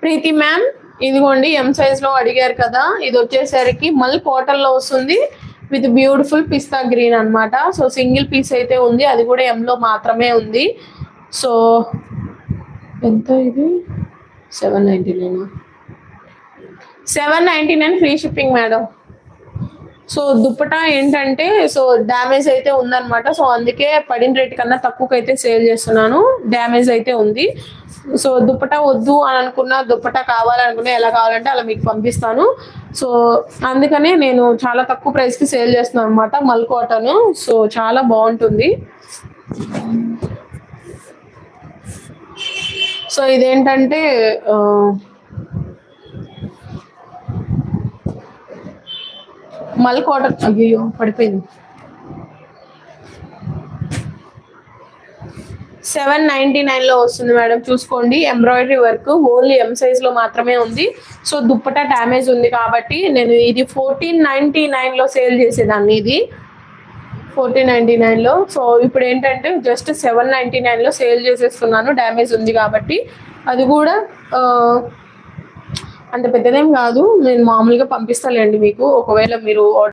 ప్రీతి ma'am, ఇదిగోండి M size లో అడిగారు కదా, ఇది వచ్చేసరికి మల్ కాటన్ లో వస్తుంది విత్ బ్యూటిఫుల్ పిస్తా గ్రీన్ అన్నమాట. సో సింగిల్ పీస్ అయితే ఉంది, అది కూడా ఎం లో మాత్రమే ఉంది. సో ఎంత ఇది? 799. 799 free shipping madam. So dupatta ఏంటంటే సో డ్యామేజ్ అయితే ఉందన్నమాట. సో అందుకే పడిన రేట్ కన్నా తక్కువకైతే సేల్ చేస్తున్నాను. డ్యామేజ్ అయితే ఉంది. సో దుప్పటా వద్దు అని అనుకున్నా, దుప్పటా కావాలనుకున్నా, ఎలా కావాలంటే అలా మీకు పంపిస్తాను. సో అందుకనే నేను చాలా తక్కువ ప్రైస్కి సేల్ చేస్తున్నాను అనమాట. మల్ కాటన్, సో చాలా బాగుంటుంది. సో ఇదేంటంటే మల్ కాటన్, అయ్యో పడిపోయింది. 799 లో వస్తుంది మేడం, చూసుకోండి. Embroidery work only M size లో మాత్రమే ఉంది. సో దుప్పటా డ్యామేజ్ ఉంది కాబట్టి నేను ఇది 1499 లో సేల్ చేసేదాన్ని, ఇది 1499 లో. సో ఇప్పుడు ఏంటంటే జస్ట్ 799 లో సేల్ చేసేస్తున్నాను, డ్యామేజ్ ఉంది కాబట్టి. అది కూడా అంత పెద్దదేం కాదు, నేను మామూలుగా పంపిస్తాలేండి మీకు, ఒకవేళ మీరు